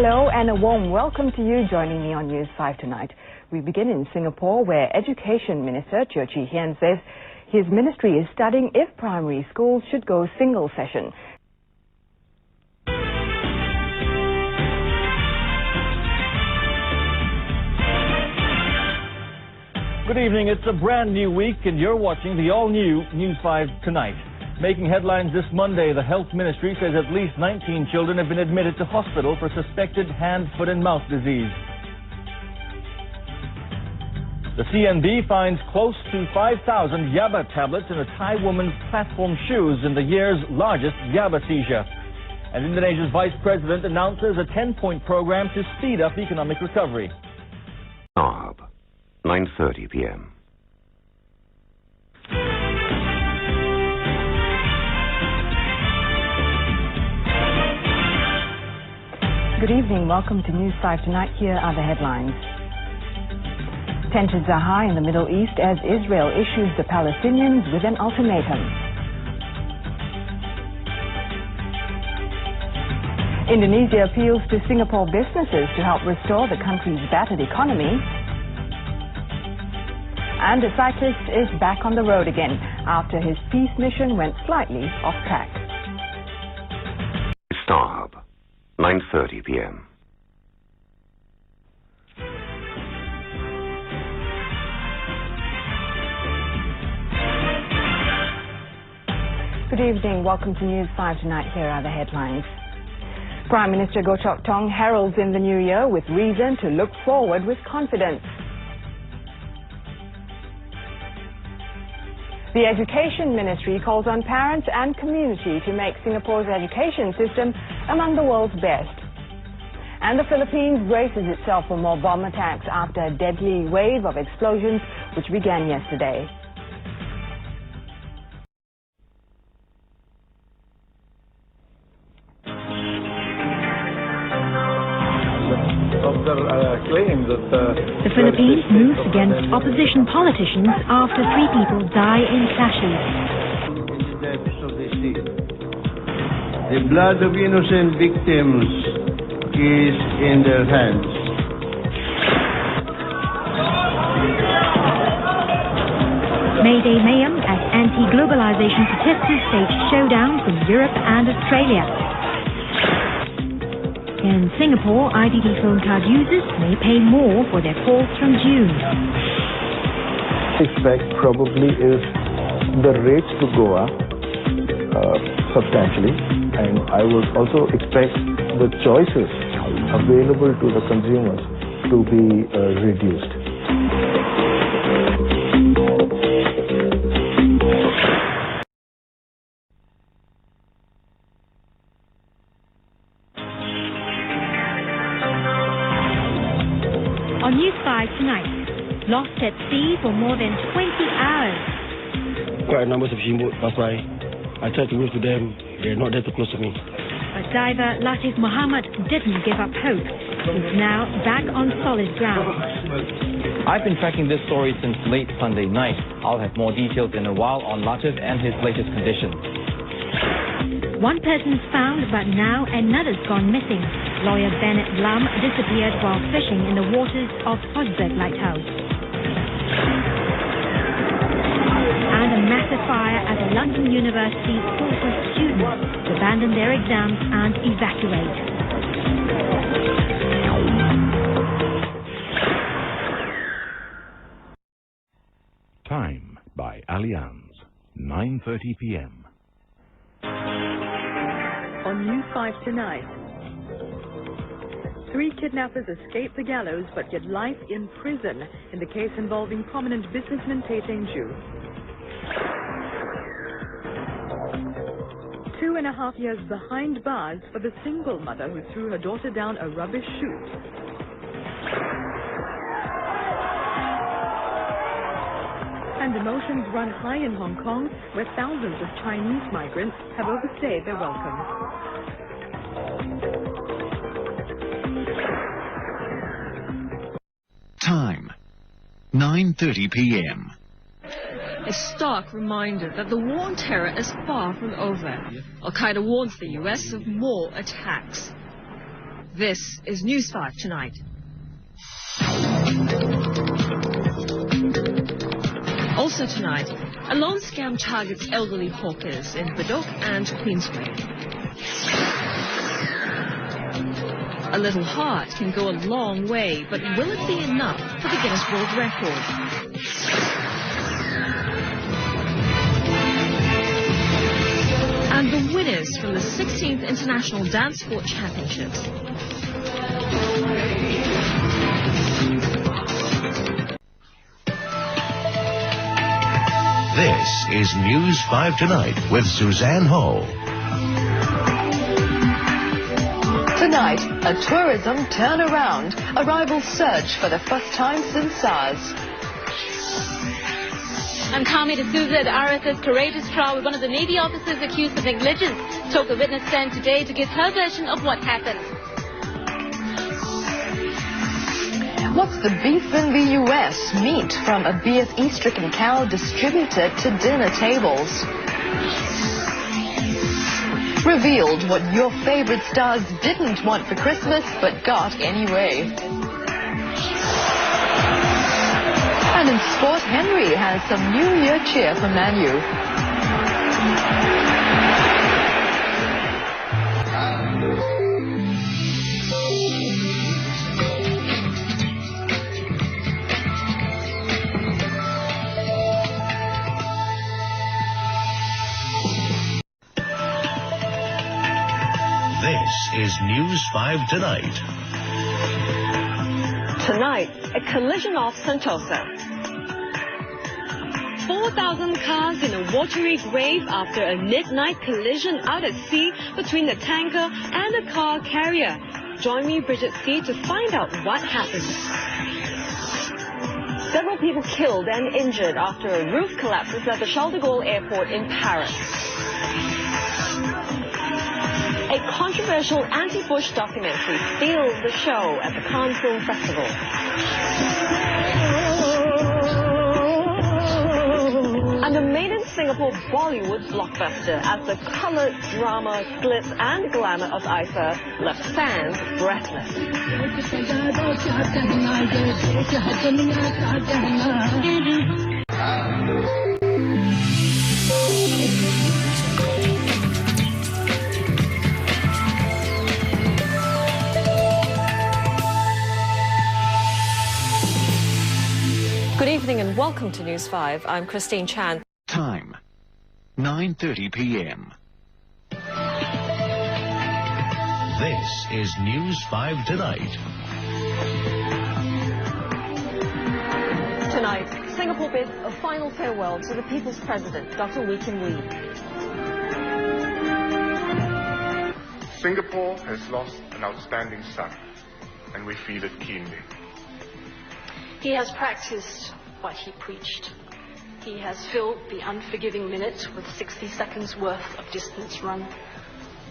Hello and a warm welcome to you joining me on News 5 tonight. We begin in Singapore, where Education Minister Teo Chee Hean says his ministry is studying if primary schools should go single session. Good evening, it's a brand new week and you're watching the all-new News 5 Tonight. Making headlines this Monday, the Health Ministry says at least 19 children have been admitted to hospital for suspected hand, foot and mouth disease. The CNB finds close to 5,000 Yaba tablets in a Thai woman's platform shoes in the year's largest Yaba seizure. And Indonesia's Vice President announces a 10-point program to speed up economic recovery. 9:30 p.m. Good evening. Welcome to News 5 Tonight. Here are the headlines. Tensions are high in the Middle East as Israel issues the Palestinians with an ultimatum. Indonesia appeals to Singapore businesses to help restore the country's battered economy. And a cyclist is back on the road again after his peace mission went slightly off track. 9:30 p.m. Good evening. Welcome to News 5 Tonight. Here are the headlines. Prime Minister Goh Chok Tong heralds in the new year with reason to look forward with confidence. The Education Ministry calls on parents and community to make Singapore's education system among the world's best. And the Philippines braces itself for more bomb attacks after a deadly wave of explosions which began yesterday. The Philippines moves against opposition politicians after 3 people die in clashes. The blood of innocent victims is in their hands. Mayday mayhem as anti-globalization protesters stage showdowns in Europe and Australia. In Singapore, IDD phone card users may pay more for their calls from June. Expect probably is the rates to go up substantially, and I would also expect the choices available to the consumers to be reduced. On News 5 Tonight, lost at sea for more than 20 hours. Quite a number of steamboats pass by. I tried to wave to them. They're not there too close to me. But diver Latif Muhammad didn't give up hope. He's now back on solid ground. I've been tracking this story since late Sunday night. I'll have more details in a while on Latif and his latest condition. One person's found, but now another's gone missing. Lawyer Bennett Blum disappeared while fishing in the waters of Hogsberg Lighthouse. And a massive fire at a London university forces students to abandon their exams and evacuate. Time by Allianz, 9:30 p.m. On News 5 Tonight, 3 kidnappers escape the gallows but get life in prison in the case involving prominent businessman Tay Teng-ju. 2.5 years behind bars for the single mother who threw her daughter down a rubbish chute. And emotions run high in Hong Kong, where thousands of Chinese migrants have overstayed their welcome. Time, 9:30 p.m. A stark reminder that the war on terror is far from over. Al-Qaeda warns the US of more attacks. This is News 5 Tonight. Also tonight, a loan scam targets elderly hawkers in Bedok and Queensway. A little heart can go a long way, but will it be enough for the Guinness World Record? And the winners from the 16th International Dance Sport Championships. This is News 5 Tonight with Suzanne Ho. Tonight, a tourism turnaround. Arrivals surge for the first time since SARS. I'm Kami D'Souza at RSS Courageous trial with one of the Navy officers accused of negligence. Took a witness stand today to give her version of what happened. What's the beef in the US? Meat from a BSE-stricken cow distributed to dinner tables. Revealed what your favorite stars didn't want for Christmas but got anyway. And in sport, Henry has some New Year cheer for Man U. This is News 5 Tonight. Tonight, a collision off Sentosa. 4,000 cars in a watery grave after a midnight collision out at sea between the tanker and a car carrier. Join me, Bridget C., to find out what happened. Several people killed and injured after a roof collapses at the Charles de Gaulle Airport in Paris. A controversial anti-Bush documentary steals the show at the Cannes Film Festival. And a made in Singapore Bollywood blockbuster as the color, drama, glitz and glamour of IFA left fans breathless. Good evening and welcome to News 5. I'm Christine Chan. Time, 9:30 p.m. This is News 5 Tonight. Tonight, Singapore bids a final farewell to the people's president, Dr. Wee Kim Wee. Singapore has lost an outstanding son, and we feel it keenly. He has practiced what he preached. He has filled the unforgiving minute with 60 seconds worth of distance run.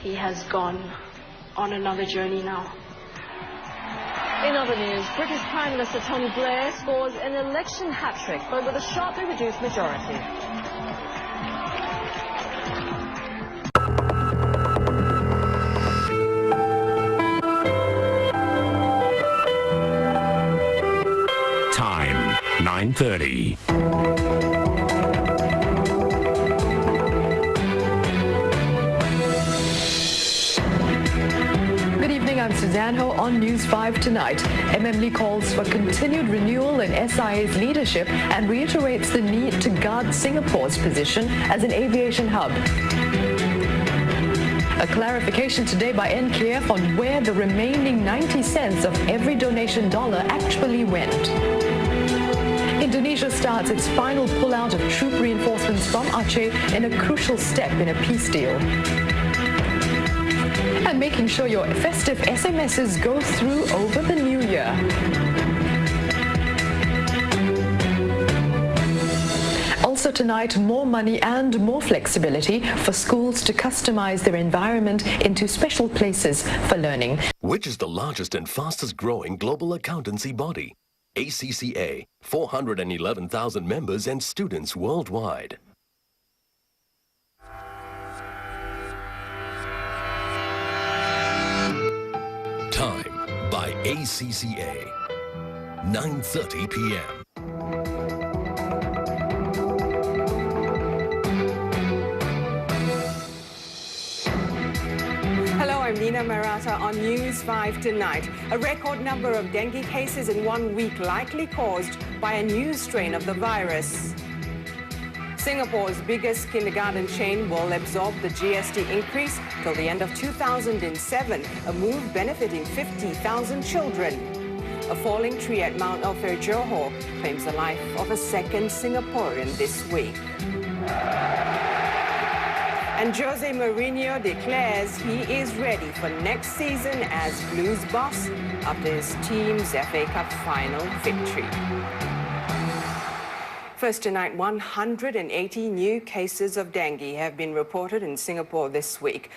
He has gone on another journey now. In other news, British Prime Minister Tony Blair scores an election hat-trick, but with a sharply reduced majority. Time, 9:30. Good evening, I'm Suzanne Ho on News 5 Tonight. MMLE calls for continued renewal in SIA's leadership and reiterates the need to guard Singapore's position as an aviation hub. A clarification today by NKF on where the remaining 90 cents of every donation dollar actually went. Indonesia starts its final pullout of troop reinforcements from Aceh in a crucial step in a peace deal. And making sure your festive SMSs go through over the new year. Also tonight, more money and more flexibility for schools to customize their environment into special places for learning. Which is the largest and fastest growing global accountancy body? ACCA, 411,000 members and students worldwide. by ACCA. 9:30 p.m. Hello, I'm Nina Marata on News 5 tonight. A record number of dengue cases in 1 week likely caused by a new strain of the virus. Singapore's biggest kindergarten chain will absorb the GST increase till the end of 2007, a move benefiting 50,000 children. A falling tree at Mount Alfred, Johor, claims the life of a second Singaporean this week. And Jose Mourinho declares he is ready for next season as Blues boss after his team's FA Cup final victory. First tonight, 180 new cases of dengue have been reported in Singapore this week.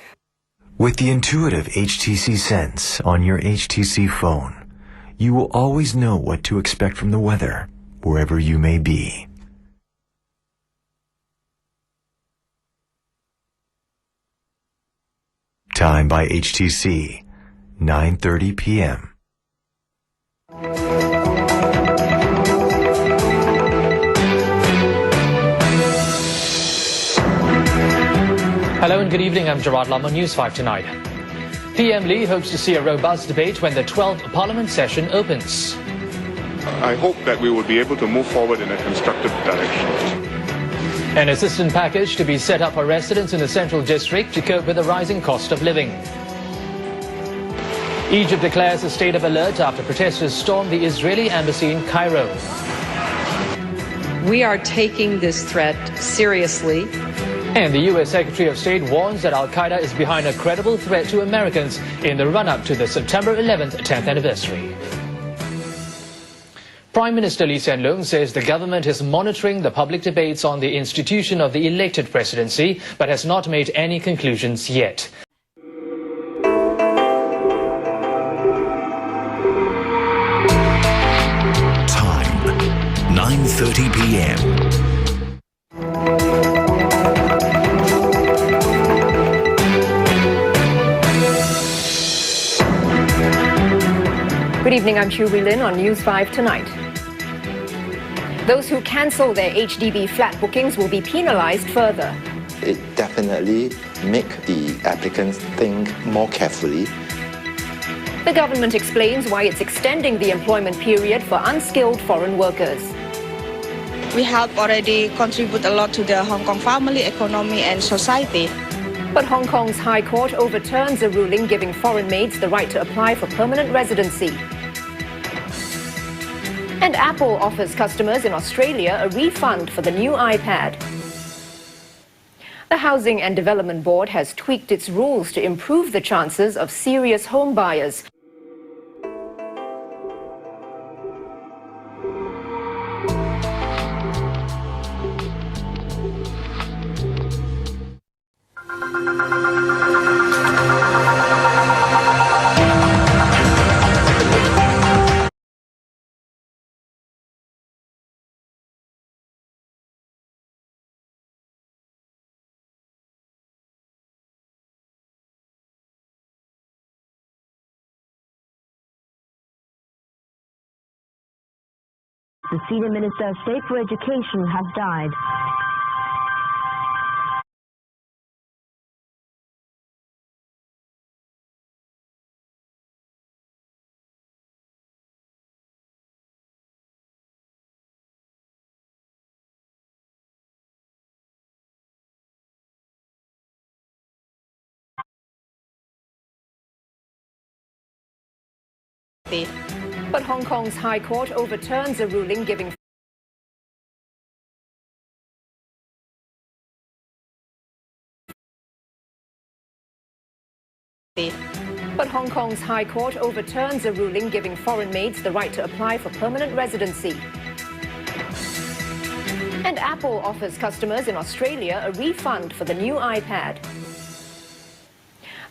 With the intuitive HTC Sense on your HTC phone, you will always know what to expect from the weather, wherever you may be. Time by HTC, 9:30 p.m. Hello and good evening, I'm Gerard Lam on News 5 tonight. PM Lee hopes to see a robust debate when the 12th Parliament session opens. I hope that we will be able to move forward in a constructive direction. An assistance package to be set up for residents in the Central District to cope with the rising cost of living. Egypt declares a state of alert after protesters stormed the Israeli embassy in Cairo. We are taking this threat seriously. And the U.S. Secretary of State warns that Al-Qaeda is behind a credible threat to Americans in the run-up to the September 11th 10th anniversary. Prime Minister Lee Hsien Loong says the government is monitoring the public debates on the institution of the elected presidency, but has not made any conclusions yet. Time, 9:30 p.m. Good evening, I'm Chu Wee-Lin on News 5 tonight. Those who cancel their HDB flat bookings will be penalized further. It definitely makes the applicants think more carefully. The government explains why it's extending the employment period for unskilled foreign workers. We have already contributed a lot to the Hong Kong family, economy and society. But Hong Kong's High Court overturns a ruling giving foreign maids the right to apply for permanent residency. And Apple offers customers in Australia a refund for the new iPad. The Housing and Development Board has tweaked its rules to improve the chances of serious home buyers. The Senior Minister of State for Education has died. But Hong Kong's High Court overturns a ruling giving Hong Kong's High Court overturns a ruling giving foreign maids the right to apply for permanent residency. And Apple offers customers in Australia a refund for the new iPad.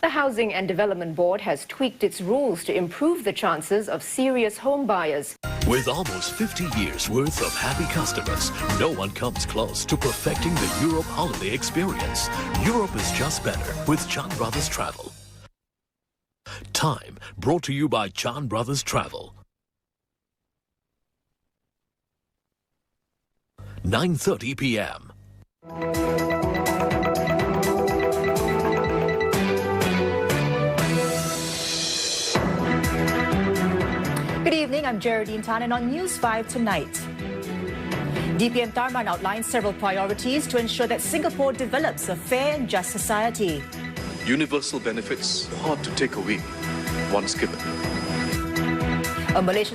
The Housing and Development Board has tweaked its rules to improve the chances of serious home buyers. With almost 50 years worth of happy customers, no one comes close to perfecting the Europe holiday experience. Europe is just better with Chan Brothers Travel. Time, brought to you by Chan Brothers Travel. 9:30 p.m. Good evening, I'm Geraldine Tan, and on News 5 tonight, DPM Tharman outlines several priorities to ensure that Singapore develops a fair and just society. Universal benefits hard to take away once given. A Malaysian